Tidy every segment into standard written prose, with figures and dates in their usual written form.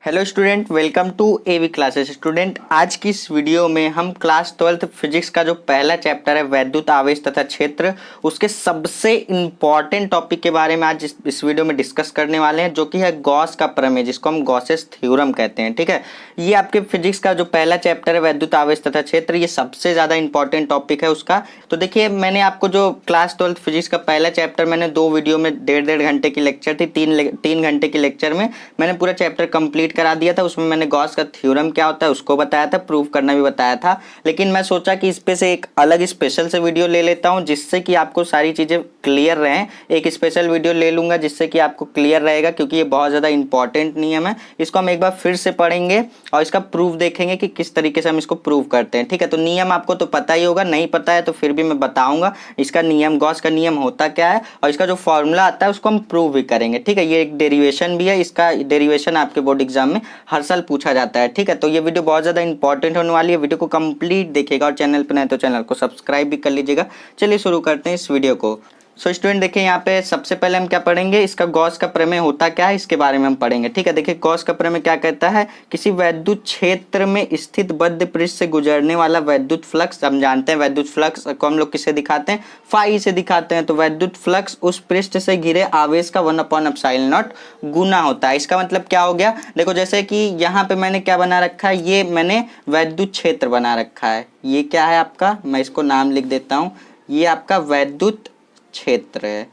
Hello student, welcome to AV classes. Student, आज की इस वीडियो में हम क्लास 12th फिजिक्स का जो पहला चैप्टर है वैद्युत आवेश तथा क्षेत्र, उसके सबसे इम्पॉर्टेंट टॉपिक के बारे में आज इस वीडियो में डिस्कस करने वाले हैं, जो कि है गॉस का प्रमेय, जिसको हम गॉसेस थ्योरम कहते हैं। ठीक है, ये आपके फिजिक्स का जो पहला चैप्टर है वैद्युत आवेश तथा क्षेत्र, ये सबसे ज़्यादा इंपॉर्टेंट टॉपिक है उसका। तो देखिए, मैंने आपको जो क्लास 12th फिजिक्स का पहला चैप्टर मैंने 2 वीडियो में 1.5 घंटे की लेक्चर थी, 3 घंटे की लेक्चर में मैंने पूरा चैप्टर कंप्लीट करा दिया था। उसमें मैंने गॉस का थ्योरम क्या होता है उसको बताया था, प्रूव करना भी बताया था। लेकिन मैं सोचा कि इस पे से एक अलग स्पेशल से वीडियो ले लेता हूं, जिससे कि आपको सारी चीज़ें क्लियर रहें। एक स्पेशल वीडियो ले लूंगा जिससे कि आपको क्लियर रहेगा, क्योंकि ये बहुत ज़्यादा इंपॉर्टेंट नियम है। इसको हम एक बार फिर से पढ़ेंगे और इसका प्रूफ देखेंगे कि किस तरीके से हम इसको प्रूव करते हैं। ठीक है, तो नियम आपको तो पता ही होगा, नहीं पता है तो फिर भी मैं बताऊंगा इसका नियम, गॉस का नियम होता क्या है और इसका जो फॉर्मूला आता है उसको हम प्रूव भी करेंगे। ठीक है, ये एक डेरिवेशन भी है, इसका डेरिवेशन आपके बोर्ड एग्जाम में हर साल पूछा जाता है। ठीक है, तो ये वीडियो बहुत ज़्यादा इंपॉर्टेंट होने वाली है। वीडियो को कंप्लीट देखिएगा और चैनल पर नए तो चैनल को सब्सक्राइब भी कर लीजिएगा। चलिए शुरू करते हैं इस वीडियो को। स्टूडेंट देखिए, यहाँ पे सबसे पहले हम क्या पढ़ेंगे, इसका गॉस का प्रमेय होता क्या है इसके बारे में हम पढ़ेंगे। ठीक है, देखिए गॉस का प्रमेय क्या कहता है, किसी वैद्युत क्षेत्र में स्थित बद्ध पृष्ठ से गुजरने वाला वैद्युत फ्लक्स, हम जानते हैं वैद्युत फ्लक्स को हम लोग किसे दिखाते हैं, फाई से दिखाते हैं। तो वैद्युत फ्लक्स उस पृष्ठ से घिरे आवेश का 1/ε0 गुना होता है। इसका मतलब क्या हो गया, देखो जैसे कि यहाँ पे मैंने क्या बना रखा है, ये मैंने वैद्युत क्षेत्र बना रखा है। ये क्या है आपका, मैं इसको नाम लिख देता हूँ, ये आपका वैद्युत क्षेत्र है।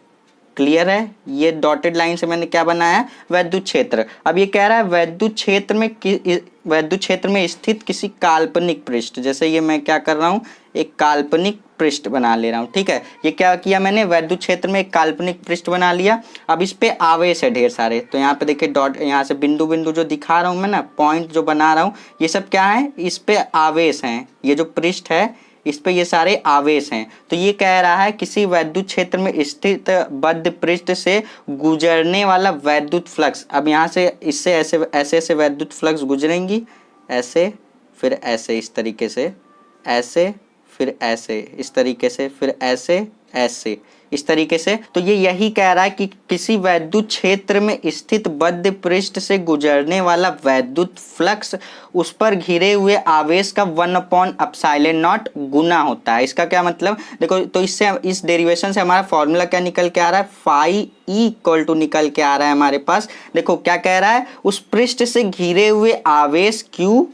क्लियर है, ये डॉटेड लाइन से मैंने क्या बनाया है, वैद्युत क्षेत्र। अब ये कह रहा है वैद्युत क्षेत्र में स्थित किसी काल्पनिक पृष्ठ, जैसे ये मैं क्या कर रहा हूँ, एक काल्पनिक पृष्ठ बना ले रहा हूँ। ठीक है, ये क्या किया मैंने, वैद्युत क्षेत्र में एक काल्पनिक पृष्ठ बना लिया। अब इस पे आवेश है ढेर सारे, तो यहाँ पे देखिए डॉट, यहाँ से बिंदु बिंदु जो दिखा रहा हूँ मैं ना, पॉइंट जो बना रहा हूँ, ये सब क्या है, इस पे आवेश हैं। ये जो पृष्ठ है इस पे ये सारे आवेश हैं। तो ये कह रहा है किसी वैद्युत क्षेत्र में स्थित बद्ध पृष्ठ से गुजरने वाला वैद्युत फ्लक्स, अब यहाँ से इससे ऐसे ऐसे वैद्युत फ्लक्स गुजरेंगी, ऐसे फिर ऐसे, इस तरीके से, ऐसे फिर ऐसे, इस तरीके से, फिर ऐसे ऐसे, इस तरीके से। तो ये यही कह रहा है कि किसी वैद्युत क्षेत्र में स्थित बद्ध पृष्ठ से गुजरने वाला वैद्युत फ्लक्स उस पर घिरे हुए आवेश का 1/ε0 गुना होता है। इसका क्या मतलब, देखो तो इससे, इस डेरिवेशन से हमारा फॉर्मूला क्या निकल के आ रहा है, फाई ई इक्वल टू निकल के आ रहा है हमारे पास। देखो क्या कह रहा है, उस पृष्ठ से घिरे हुए आवेश Q,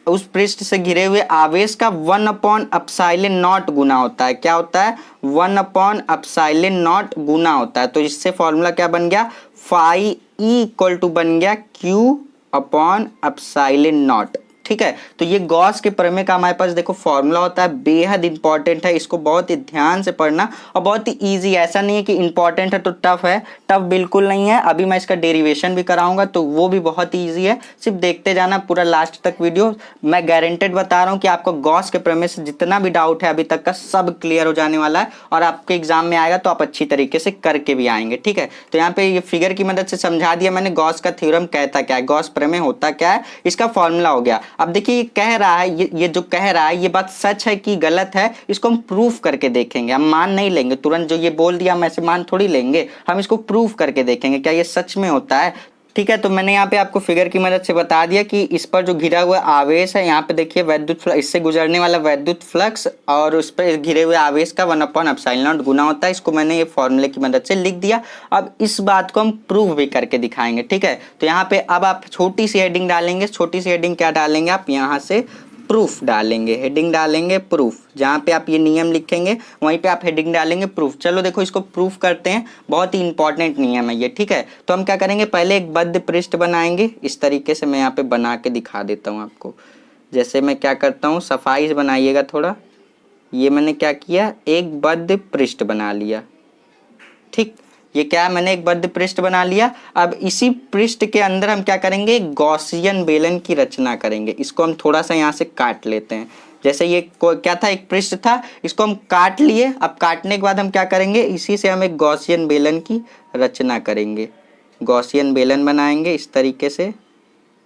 उस पृष्ठ से घिरे हुए आवेश का 1/ε0 गुना होता है। क्या होता है, 1/ε0 गुना होता है। तो इससे फॉर्मूला क्या बन गया, फाई ई इक्वल टू बन गया Q/ε0। ठीक है, तो ये गॉस के प्रमेय का हमारे पास देखो फॉर्मूला होता है, बेहद इंपॉर्टेंट है, इसको बहुत ही ध्यान से पढ़ना और बहुत ही इजी। ऐसा नहीं है कि इंपॉर्टेंट है तो टफ है, टफ बिल्कुल नहीं है। अभी मैं इसका डेरिवेशन भी कराऊंगा तो वो भी बहुत ही ईजी है, सिर्फ देखते जाना पूरा लास्ट तक वीडियो। मैं गारंटेड बता रहा हूँ कि आपको गॉस के प्रमेय से जितना भी डाउट है अभी तक का सब क्लियर हो जाने वाला है, और आपके एग्जाम में आएगा तो आप अच्छी तरीके से करके भी आएंगे। ठीक है, तो यहाँ पे ये फिगर की मदद से समझा दिया मैंने गॉस का थ्योरम कहता क्या है, गॉस प्रमेय होता क्या है, इसका फॉर्मूला हो गया। अब देखिए ये कह रहा है, ये जो कह रहा है ये बात सच है कि गलत है, इसको हम प्रूफ करके देखेंगे। हम मान नहीं लेंगे तुरंत, जो ये बोल दिया हम ऐसे मान थोड़ी लेंगे, हम इसको प्रूफ करके देखेंगे क्या ये सच में होता है। ठीक है, तो मैंने यहाँ पे आपको फिगर की मदद से बता दिया कि इस पर जो घिरा हुआ आवेश है, यहाँ पे देखिए वैद्युत फ्लक्स, इससे गुजरने वाला वैद्युत फ्लक्स और उस पर घिरे हुए आवेश का 1/ε0 गुना होता है। इसको मैंने ये फॉर्मूले की मदद से लिख दिया। अब इस बात को हम प्रूव भी करके दिखाएंगे। ठीक है, तो यहाँ पे अब आप छोटी सी हेडिंग डालेंगे, छोटी सी हेडिंग क्या डालेंगे आप, यहाँ से प्रूफ डालेंगे, हेडिंग डालेंगे प्रूफ। जहाँ पे आप ये नियम लिखेंगे वहीं पे आप हेडिंग डालेंगे प्रूफ। चलो देखो इसको प्रूफ करते हैं, बहुत ही इंपॉर्टेंट नियम है ये। ठीक है, तो हम क्या करेंगे, पहले एक बद्ध पृष्ठ बनाएंगे, इस तरीके से मैं यहाँ पे बना के दिखा देता हूँ आपको। जैसे मैं क्या करता हूँ, सफाई से बनाइएगा थोड़ा। ये मैंने क्या किया, एक बद्ध पृष्ठ बना लिया। ठीक, ये क्या है, मैंने एक बद्ध पृष्ठ बना लिया। अब इसी पृष्ठ के अंदर हम क्या करेंगे, गॉसियन बेलन की रचना करेंगे। इसको हम थोड़ा सा यहाँ से काट लेते हैं। जैसे ये क्या था, एक पृष्ठ था, इसको हम काट लिए। अब काटने के बाद हम क्या करेंगे, इसी से हम एक गॉसियन बेलन की रचना करेंगे, गॉसियन बेलन बनाएंगे इस तरीके से।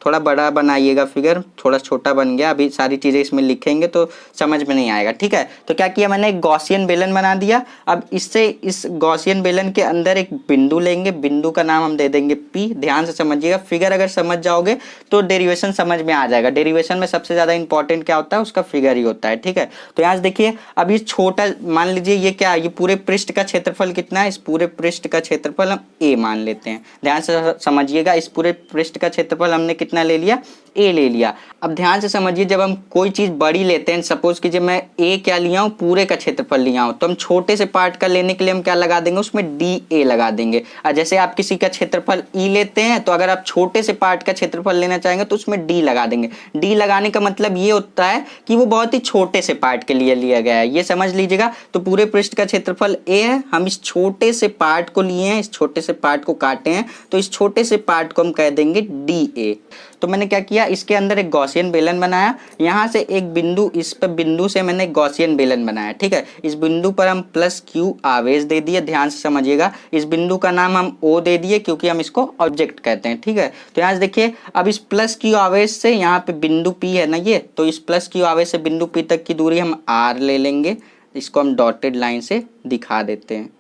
थोड़ा बड़ा बनाइएगा फिगर, थोड़ा छोटा बन गया, अभी सारी चीज़ें इसमें लिखेंगे तो समझ में नहीं आएगा। ठीक है, तो क्या किया मैंने, एक गॉसियन बेलन बना दिया। अब इससे इस गॉसियन बेलन के अंदर एक बिंदु लेंगे, बिंदु का नाम हम दे देंगे P। ध्यान से समझिएगा, फिगर अगर समझ जाओगे तो डेरिवेशन समझ में आ जाएगा। डेरिवेशन में सबसे ज़्यादा इंपॉर्टेंट क्या होता है, उसका फिगर ही होता है। ठीक है, तो यहाँ से देखिए, अब ये छोटा मान लीजिए, ये क्या, ये पूरे पृष्ठ का क्षेत्रफल कितना है, इस पूरे पृष्ठ का क्षेत्रफल हम A मान लेते हैं। ध्यान से समझिएगा, इस पूरे पृष्ठ का क्षेत्रफल हमने कितना ले लिया, A ले लिया। अब ध्यान से समझिए, जब हम कोई चीज़ बड़ी लेते हैं, सपोज कीजिए मैं A क्या लिया हूँ, पूरे का क्षेत्रफल लिया हूँ, तो हम छोटे से पार्ट का लेने के लिए हम क्या लगा देंगे, उसमें DA लगा देंगे। और जैसे आप किसी का क्षेत्रफल E लेते हैं, तो अगर आप छोटे से पार्ट का क्षेत्रफल लेना चाहेंगे तो उसमें D लगा देंगे। D लगाने का मतलब ये होता है कि वो बहुत ही छोटे से पार्ट के लिए लिया गया है, ये समझ लीजिएगा। तो पूरे पृष्ठ का क्षेत्रफल A है, हम इस छोटे से पार्ट को लिए हैं, इस छोटे से पार्ट को काटे हैं, तो इस छोटे से पार्ट को हम कह देंगे DA। तो मैंने क्या किया, इसके अंदर एक गॉसियन बेलन बनाया, यहाँ से एक बिंदु, इस पर बिंदु से मैंने एक गॉसियन बेलन बनाया। ठीक है, इस बिंदु पर हम +Q आवेश दे दिए। ध्यान से समझिएगा, इस बिंदु का नाम हम O दे दिए क्योंकि हम इसको ऑब्जेक्ट कहते हैं। ठीक है, तो यहाँ से देखिए, अब इस +Q आवेश से यहाँ पे बिंदु P है ना ये, तो इस +Q आवेश से बिंदु P तक की दूरी हम R ले लेंगे। इसको हम डॉटेड लाइन से दिखा देते हैं।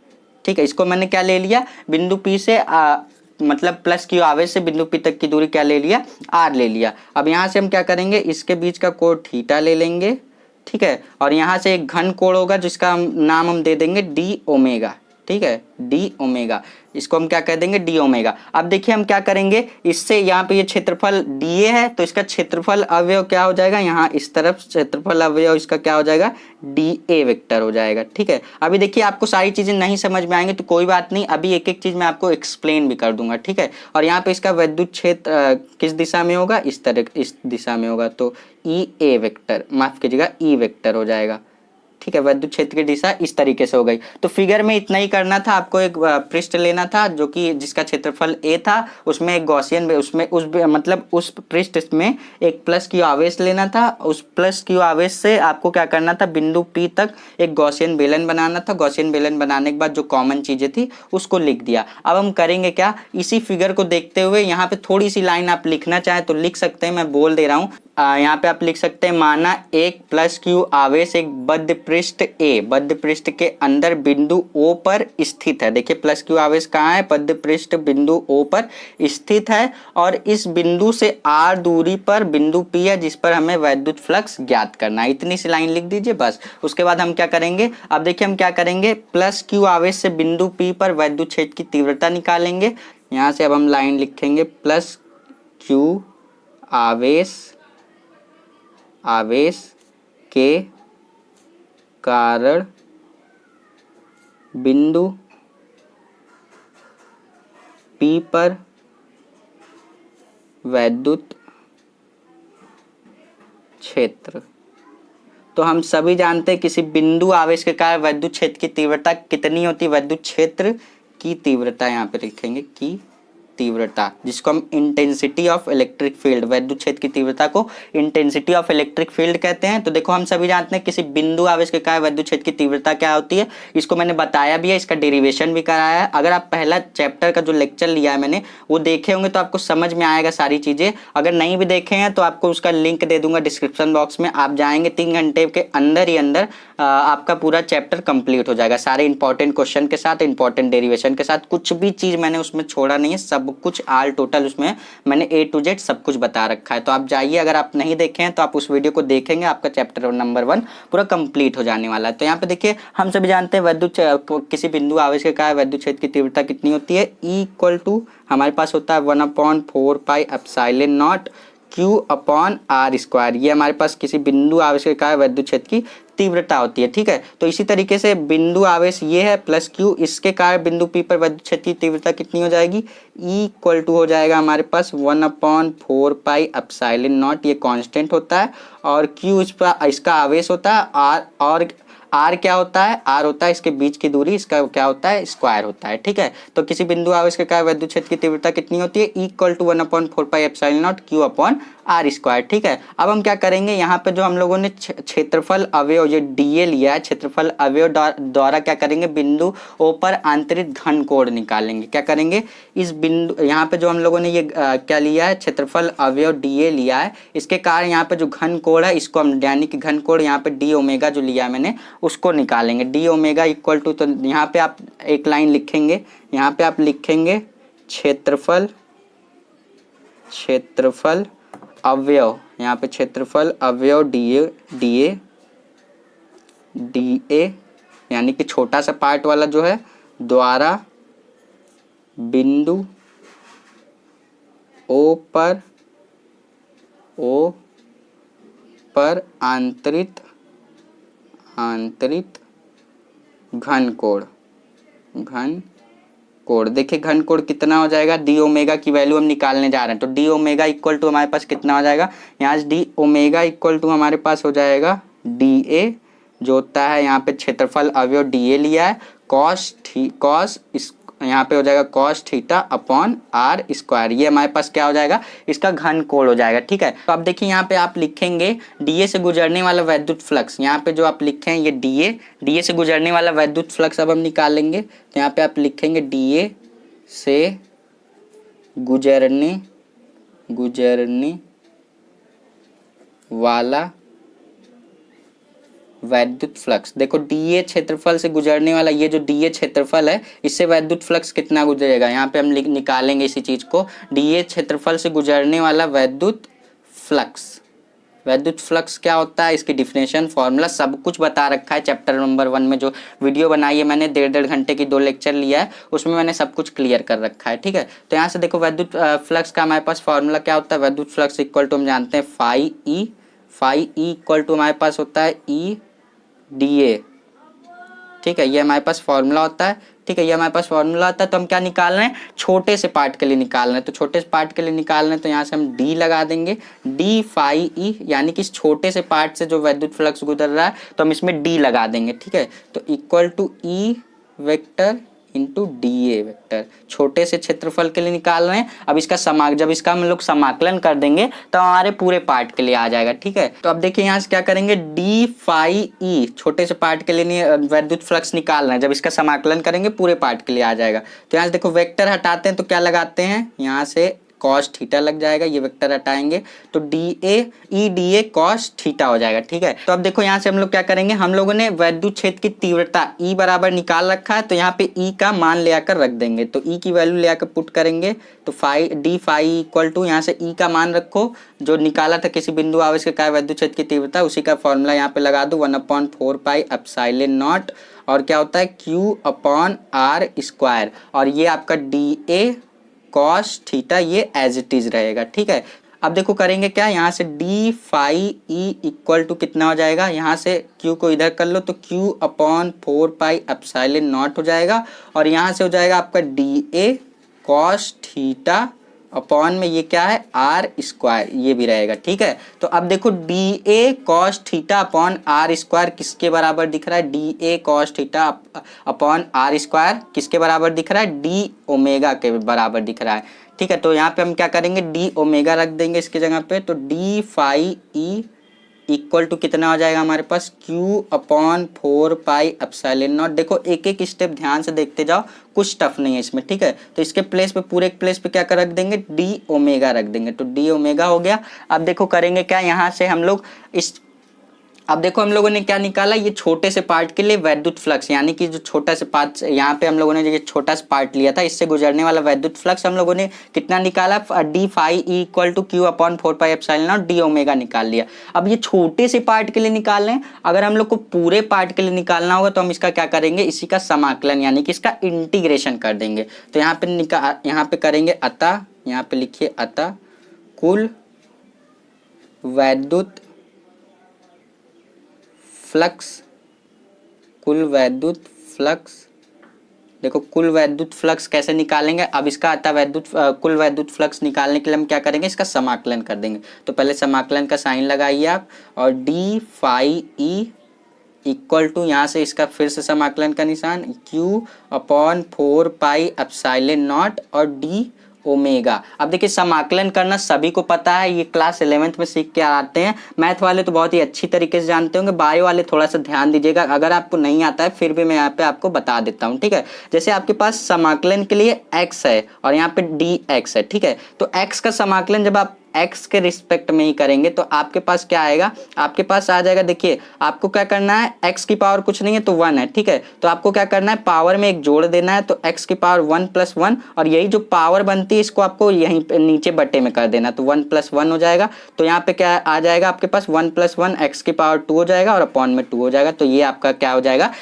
ठीक है, इसको मैंने क्या ले लिया, बिंदु P से मतलब +Q आवेश से बिंदु P तक की दूरी क्या ले लिया, R ले लिया। अब यहाँ से हम क्या करेंगे, इसके बीच का कोण थीटा ले लेंगे। ठीक है, और यहाँ से एक घन कोण होगा जिसका नाम हम दे देंगे D ओमेगा। ठीक है, D ओमेगा, इसको हम क्या कह देंगे, D ओमेगा। अब देखिए हम क्या करेंगे, इससे यहाँ पे ये क्षेत्रफल DA है, तो इसका क्षेत्रफल अवयव क्या हो जाएगा, यहाँ इस तरफ क्षेत्रफल अवयव इसका क्या हो जाएगा, DA वेक्टर हो जाएगा। ठीक है, अभी देखिए आपको सारी चीजें नहीं समझ में आएंगी तो कोई बात नहीं, अभी एक एक चीज मैं आपको एक्सप्लेन भी कर दूंगा। ठीक है, और यहाँ पे इसका विद्युत क्षेत्र किस दिशा में होगा, इस तरह, इस दिशा में होगा, तो EA वेक्टर, माफ कीजिएगा, E वेक्टर हो जाएगा। ठीक है, विद्युत क्षेत्र की दिशा इस तरीके से हो गई। तो फिगर में इतना ही करना था, आपको एक पृष्ठ लेना था जो कि जिसका क्षेत्रफल A था, उसमें एक गॉसियन, उसमें उस मतलब उस पृष्ठ में एक +Q आवेश लेना था। उस +Q आवेश से आपको क्या करना था, बिंदु P तक एक गॉसियन बेलन बनाना था। गॉसियन बेलन बनाने के बाद जो कॉमन चीजें थी उसको लिख दिया। अब हम करेंगे क्या, इसी फिगर को देखते हुए यहाँ पे थोड़ी सी लाइन आप लिखना चाहें तो लिख सकते हैं, मैं बोल दे रहा हूँ। यहाँ पे आप लिख सकते हैं, माना एक +Q आवेश एक बद्ध पृष्ठ A, बद्ध पृष्ठ के अंदर बिंदु O पर स्थित है। देखिए +Q आवेश कहाँ है, बद्ध पृष्ठ बिंदु O पर स्थित है, और इस बिंदु से R दूरी पर बिंदु P है जिस पर हमें वैद्युत फ्लक्स ज्ञात करना है। इतनी सी लाइन लिख दीजिए बस। उसके बाद हम क्या करेंगे, अब देखिए हम क्या करेंगे, +Q आवेश से बिंदु P पर वैद्युत क्षेत्र की तीव्रता निकालेंगे। यहाँ से अब हम लाइन लिखेंगे, +Q आवेश के कारण बिंदु P पर वैद्युत क्षेत्र। तो हम सभी जानते हैं किसी बिंदु आवेश के कारण वैद्युत क्षेत्र की तीव्रता कितनी होती है, वैद्युत क्षेत्र की तीव्रता यहाँ पे लिखेंगे, की तीव्रता, जिसको हम इंटेंसिटी ऑफ इलेक्ट्रिक फील्ड, वैद्युत क्षेत्र की तीव्रता को इंटेंसिटी ऑफ इलेक्ट्रिक फील्ड कहते हैं। तो देखो हम सभी जानते हैं किसी बिंदु आवेश के कारण वैद्युत क्षेत्र की तीव्रता क्या होती है, इसको मैंने बताया भी है, इसका डेरिवेशन भी कराया है। अगर आप पहला चैप्टर का जो लेक्चर लिया है मैंने वो देखे होंगे तो आपको समझ में आएगा सारी चीजें। अगर नहीं भी देखे हैं तो आपको उसका लिंक दे दूंगा डिस्क्रिप्शन बॉक्स में, आप जाएंगे 3 घंटे के अंदर ही अंदर आपका पूरा चैप्टर कंप्लीट हो जाएगा, सारे इंपॉर्टेंट क्वेश्चन के साथ, इंपॉर्टेंट डेरिवेशन के साथ, कुछ भी चीज मैंने उसमें छोड़ा नहीं है, सब कुछ ऑल टोटल उसमें मैंने A to Z सब कुछ बता रखा है। तो आप जाइए, अगर आप नहीं देखे हैं तो आप उस वीडियो को देखेंगे, आपका चैप्टर नंबर 1 पूरा कंप्लीट हो जाने वाला है। तो यहाँ पे देखिए हम सभी जानते हैं वैद्युत किसी बिंदु आवेश के कारण वैद्युत क्षेत्र की तीव्रता कितनी होती है, E हमारे पास होता है 1/4πε0 Q/r²। ये हमारे पास किसी बिंदु आवेश के कारण वैद्युत क्षेत्र की तीव्रता होती है। ठीक है, तो इसी तरीके से बिंदु आवेश ये है +Q, इसके कारण बिंदु P पर वैद्युत क्षेत्र की तीव्रता कितनी हो जाएगी, E हो जाएगा हमारे पास 1/4πε0, ये कांस्टेंट होता है, और Q इसका आवेश होता है, और R क्या होता है, R होता है इसके बीच की दूरी, इसका क्या होता है, स्क्वायर होता है। ठीक है, तो किसी बिंदु आवेश के कारण वैद्युत क्षेत्र की तीव्रता कितनी होती है, E 1/4πε0 Q/r आर स्क्वायर। ठीक है, अब हम क्या करेंगे, यहाँ पे जो हम लोगों ने क्षेत्रफल अवयव ये डीए लिया है, क्षेत्रफल अवयव द्वारा क्या करेंगे, बिंदु ओ पर आंतरिक घन कोण निकालेंगे। क्या करेंगे, इस बिंदु यहाँ पे जो हम लोगों ने ये क्या लिया है, क्षेत्रफल अवयव डीए लिया है, इसके कारण यहाँ पे जो घन कोण है इसको हम यानी कि घन कोण यहाँ पे डी ओमेगा जो लिया है मैंने उसको निकालेंगे। डी ओमेगा इक्वल टू, तो यहाँ पे आप एक लाइन लिखेंगे, यहाँ पे आप लिखेंगे क्षेत्रफल अवयव, यहाँ पे क्षेत्रफल अवयव डीए यानी कि छोटा सा पार्ट वाला जो है, द्वारा बिंदु ओ पर आंतरिक घन कोण। देखिए घन कोण कितना हो जाएगा, डी ओमेगा की वैल्यू हम निकालने जा रहे हैं, तो डी ओमेगा इक्वल टू हमारे पास कितना हो जाएगा, यहाँ से डी ओमेगा इक्वल टू हमारे पास हो जाएगा डी ए जो होता है, यहाँ पे क्षेत्रफल अवयव डी ए लिया है, कॉस यहाँ पे हो जाएगा cos theta upon R square. ये हमारे पास क्या हो जाएगा, इसका घन कोण हो जाएगा। ठीक है, तो अब देखिए यहाँ पे आप लिखेंगे डीए से गुजरने वाला वैद्युत फ्लक्स, यहाँ पे जो आप लिखे हैं ये डीए से गुजरने वाला वैद्युत फ्लक्स अब हम निकालेंगे। तो यहाँ पे आप लिखेंगे डीए से गुजरने वाला वैद्युत फ्लक्स। देखो डीए क्षेत्रफल से गुजरने वाला, ये जो डीए क्षेत्रफल है इससे वैद्युत फ्लक्स कितना गुजरेगा, यहाँ पे हम निकालेंगे इसी चीज को, डीए क्षेत्रफल से गुजरने वाला वैद्युत फ्लक्स क्या होता है, इसकी डिफिनेशन फॉर्मूला सब कुछ बता रखा है चैप्टर नंबर 1 में। जो वीडियो बनाई है मैंने 1.5 घंटे की 2 लेक्चर लिया है, उसमें मैंने सब कुछ क्लियर कर रखा है। ठीक है, तो यहाँ से देखो वैद्युत फ्लक्स का हमारे पास फॉर्मूला क्या होता है, वैद्युत फ्लक्स इक्वल टू हम जानते हैं फाई ई इक्वल टू हमारे पास होता है ई डीए। ठीक है, ये हमारे पास फॉर्मूला होता है। ठीक है, ये हमारे पास फॉर्मूला होता है, तो हम क्या निकाल रहे हैं, छोटे से पार्ट के लिए निकाल रहे हैं, तो छोटे से पार्ट के लिए निकाल रहे हैं तो यहाँ से हम डी लगा देंगे, डी फाई ई, यानी कि इस छोटे से पार्ट से जो वैद्युत फ्लक्स गुजर रहा है तो हम इसमें डी लगा देंगे। ठीक है, तो equal to E vector into D A vector, छोटे से क्षेत्रफल के लिए निकाल रहे हैं। अब इसका जब इसका हम लोग समाकलन कर देंगे तो हमारे पूरे पार्ट के लिए आ जाएगा। ठीक है, तो अब देखिए यहाँ से क्या करेंगे, डी फाई ई छोटे से पार्ट के लिए वैद्युत फ्लक्स निकाल रहे हैं, जब इसका समाकलन करेंगे पूरे पार्ट के लिए आ जाएगा। तो यहाँ से देखो वेक्टर हटाते हैं तो क्या लगाते हैं, यहाँ से कॉस थीटा लग जाएगा, ये वेक्टर हटाएंगे तो डी ए कॉस थीटा हो जाएगा। ठीक है, तो अब देखो यहाँ से हम लोग क्या करेंगे, हम लोगों ने वैद्युत क्षेत्र की तीव्रता ई बराबर निकाल रखा है, तो यहाँ पे ई का मान ले आकर रख देंगे, तो ई की वैल्यू ले आकर पुट करेंगे, तो डी फाई इक्वल टू यहाँ से ई का मान रखो जो निकाला था किसी बिंदु आवेश के कारण वैद्युत क्षेत्र की तीव्रता, उसी का फॉर्मूला यहाँ पे लगा दो 1/4 पाई एप्सिलॉन नॉट, और क्या होता है Q अपॉन आर स्क्वायर, और ये आपका डी ए कॉस थीटा ये एज इट इज रहेगा। ठीक है, अब देखो करेंगे क्या, यहाँ से D phi E equal to कितना हो जाएगा, यहाँ से Q को इधर कर लो तो Q upon 4 pi epsilon not हो जाएगा, और यहाँ से हो जाएगा आपका D A cos theta upon में ये क्या है आर स्क्वायर, ये भी रहेगा। ठीक है, तो अब देखो D A cos theta upon R square किसके बराबर दिख रहा है, D A cos theta upon R square किसके बराबर दिख रहा है, डी ओमेगा के बराबर दिख रहा है। ठीक है, तो यहाँ पे हम क्या करेंगे, डी ओमेगा रख देंगे इसकी जगह पे, तो D phi E equal to कितना हो जाएगा हमारे पास Q upon 4 pi epsilon naught. देखो एक एक स्टेप ध्यान से देखते जाओ, कुछ टफ नहीं है इसमें। ठीक है, तो इसके प्लेस पे पूरे एक प्लेस पे क्या कर रख देंगे, डी ओमेगा रख देंगे, तो डी ओमेगा हो गया। अब देखो करेंगे क्या, यहाँ से हम लोग अब देखो हम लोगों ने क्या निकाला, ये छोटे से पार्ट के लिए वैद्युत फ्लक्स, यानी कि जो छोटा से पार्ट यहाँ पे हम लोगों ने जो छोटा सा पार्ट लिया था इससे गुजरने वाला वैद्युत फ्लक्स हम लोगों ने कितना निकाला, D phi E equal to Q upon 4 pi epsilon naught D omega निकाल लिया। अब ये छोटे से पार्ट के लिए निकाल रहे हैं, अगर हम लोग को पूरे पार्ट के लिए निकालना होगा तो हम इसका क्या करेंगे, इसी का समाकलन यानी कि इसका इंटीग्रेशन कर देंगे। तो यहाँ पे करेंगे अतः, यहाँ पे लिखिए अतः कुल वैद्युत फ्लक्स, देखो कुल वैद्युत फ्लक्स कैसे निकालेंगे, अब इसका अतः कुल वैद्युत फ्लक्स निकालने के लिए हम क्या करेंगे, इसका समाकलन कर देंगे। तो पहले समाकलन का साइन लगाइए आप, और D phi E equal to यहाँ से इसका फिर से समाकलन का निशान Q upon 4 pi epsilon naught और डी ओमेगा। अब देखिए समाकलन करना सभी को पता है, ये क्लास 11th में सीख के आते हैं। मैथ वाले तो बहुत ही अच्छी तरीके से जानते होंगे, बायो वाले थोड़ा सा ध्यान दीजिएगा, अगर आपको नहीं आता है फिर भी मैं यहाँ पे आपको बता देता हूँ, ठीक है। जैसे आपके पास समाकलन के लिए x है और यहाँ पे dx है, ठीक है। तो x का समाकलन जब आप x के रिस्पेक्ट में ही करेंगे तो आपके पास क्या आएगा, आपके पास आ जाएगा, देखिए आपको क्या करना है, x की पावर कुछ नहीं है तो 1 है, ठीक है। तो आपको क्या करना है, पावर में एक जोड़ देना है, तो x की पावर 1 + 1, और यही जो पावर बनती है इसको आपको यहीं पे नीचे बट्टे में कर देना, तो 1 + 1 हो जाएगा। तो यहाँ पे क्या आ जाएगा आपके पास 1 + 1 x की पावर 2 हो जाएगा और अपॉन में 2 हो जाएगा। तो ये आपका क्या हो जाएगा,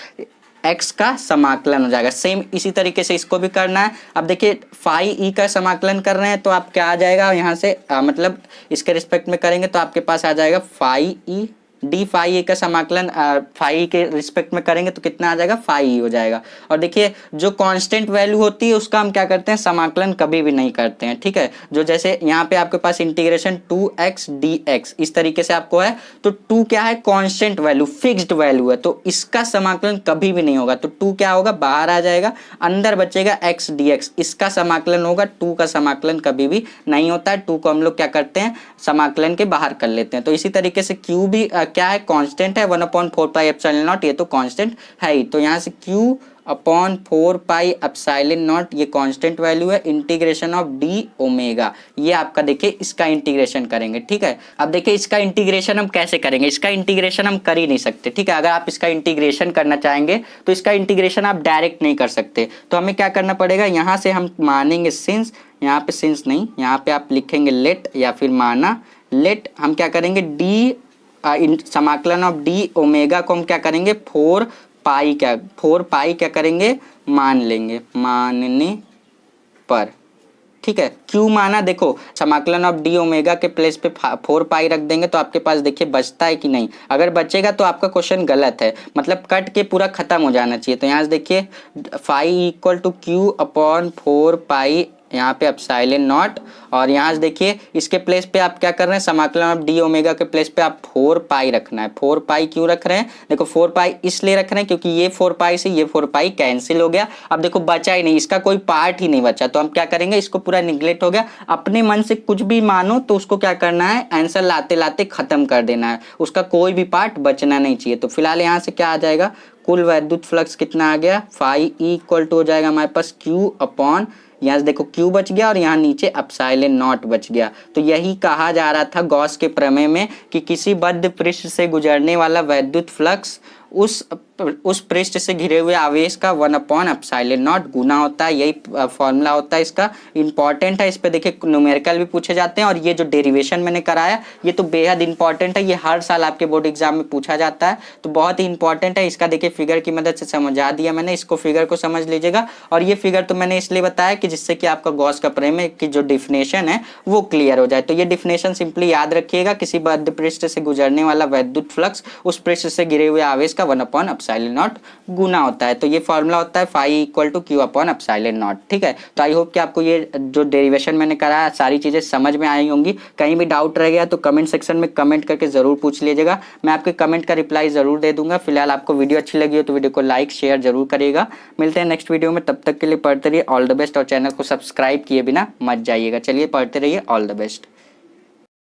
x का समाकलन हो जाएगा। सेम इसी तरीके से इसको भी करना है। अब देखिए फाई ई का समाकलन कर रहे हैं तो आप क्या आ जाएगा यहाँ से मतलब इसके रिस्पेक्ट में करेंगे तो आपके पास आ जाएगा फाई ई, डी फाई ए का समाकलन फाई के रिस्पेक्ट में करेंगे तो कितना आ जाएगा, फाई ई हो जाएगा। और देखिए जो कांस्टेंट वैल्यू होती है उसका हम क्या करते हैं, समाकलन कभी भी नहीं करते हैं, ठीक है। जो जैसे यहाँ पे आपके पास इंटीग्रेशन 2x dx इस तरीके से आपको है, तो 2 क्या है, कांस्टेंट वैल्यू, फिक्स्ड वैल्यू है, तो इसका समाकलन कभी भी नहीं होगा। तो 2 क्या होगा, बाहर आ जाएगा, अंदर बचेगा x dx, इसका समाकलन होगा। 2 का समाकलन कभी भी नहीं होता है, 2 को हम लोग क्या करते हैं, समाकलन के बाहर कर लेते हैं। तो इसी तरीके से q भी क्या है, कांस्टेंट है, 1/4πε0, ये तो कांस्टेंट है ही। तो यहाँ से q/4πε0 ये कांस्टेंट वैल्यू है, इंटीग्रेशन ऑफ डी ओमेगा, ये आपका देखिए इसका इंटीग्रेशन करेंगे, ठीक है। अब देखिए इसका इंटीग्रेशन हम कैसे करेंगे, इसका इंटीग्रेशन हम कर ही नहीं सकते, ठीक है। अगर आप इसका इंटीग्रेशन करना चाहेंगे तो इसका इंटीग्रेशन आप डायरेक्ट नहीं कर सकते, तो हमें क्या करना पड़ेगा, यहाँ से हम मानेंगे सिंस, यहाँ पे सिंस नहीं, यहाँ पे आप लिखेंगे लेट या फिर माना लेट, हम क्या करेंगे डी समाकलन ऑफ डी ओमेगा को हम क्या करेंगे 4 पाई क्या करेंगे, मान लेंगे, मानने पर, ठीक है। क्यों माना, देखो समाकलन ऑफ डी ओमेगा के प्लेस पे 4 पाई रख देंगे तो आपके पास देखिए बचता है कि नहीं, अगर बचेगा तो आपका क्वेश्चन गलत है, मतलब कट के पूरा खत्म हो जाना चाहिए। तो यहाँ से देखिए फाई = q/4 पाई यहाँ पे एप्सिलॉन नॉट, और यहाँ से देखिए इसके प्लेस पे आप क्या कर रहे हैं, समाकलन ऑफ डी ओमेगा के प्लेस पे आप 4 पाई रखना है। 4 पाई क्यों रख रहे हैं, देखो 4 पाई इसलिए रख रहे हैं क्योंकि ये 4 पाई से ये 4 पाई कैंसिल हो गया। अब देखो बचा ही नहीं, इसका कोई पार्ट ही नहीं बचा, तो हम क्या करेंगे, इसको पूरा निगलेक्ट हो गया। अपने मन से कुछ भी मानो तो उसको क्या करना है, आंसर लाते लाते खत्म कर देना है, उसका कोई भी पार्ट बचना नहीं चाहिए। तो फिलहाल यहाँ से क्या आ जाएगा, कुल वैद्युत फ्लक्स कितना आ गया, फाई ई = हो जाएगा हमारे पास q/, यहाँ से देखो q बच गया और यहाँ नीचे एप्सिलॉन नॉट बच गया। तो यही कहा जा रहा था गॉस के प्रमेय में कि किसी बद्ध पृष्ठ से गुजरने वाला वैद्युत फ्लक्स उस पृष्ठ से घिरे हुए आवेश का 1/ε0 गुना होता है, यही फॉर्मूला होता है इसका, इंपॉर्टेंट है। इस पे देखिए न्यूमेरिकल भी पूछे जाते हैं, और ये जो डेरिवेशन मैंने कराया ये तो बेहद इंपॉर्टेंट है, ये हर साल आपके बोर्ड एग्जाम में पूछा जाता है, तो बहुत ही इंपॉर्टेंट है। इसका देखिए फिगर की मदद से समझा दिया मैंने, इसको फिगर को समझ लीजिएगा। और ये फिगर तो मैंने इसलिए बताया कि जिससे कि आपका गॉस का प्रमेय की जो डिफिनेशन है वो क्लियर हो जाए। तो ये डिफिनेशन सिंपली याद रखिएगा, किसी बद्ध पृष्ठ से गुजरने वाला वैद्युत फ्लक्स उस पृष्ठ से घिरे हुए आवेश का 1/ε0 गुना होता है। तो ये फॉर्मूला होता है फाई = q/ε0, ठीक है। तो आई होप कि आपको ये जो डेरिवेशन मैंने कराया सारी चीजें समझ में आई होंगी। कहीं भी डाउट रह गया तो कमेंट सेक्शन में कमेंट करके जरूर पूछ लीजिएगा, मैं आपके कमेंट का रिप्लाई जरूर दे दूंगा। फिलहाल आपको वीडियो अच्छी लगी हो तो वीडियो को लाइक शेयर जरूर करिएगा। मिलते हैं नेक्स्ट वीडियो में, तब तक के लिए पढ़ते रहिए, ऑल द बेस्ट, और चैनल को सब्सक्राइब किए बिना मत जाइएगा। चलिए पढ़ते रहिए, ऑल द बेस्ट।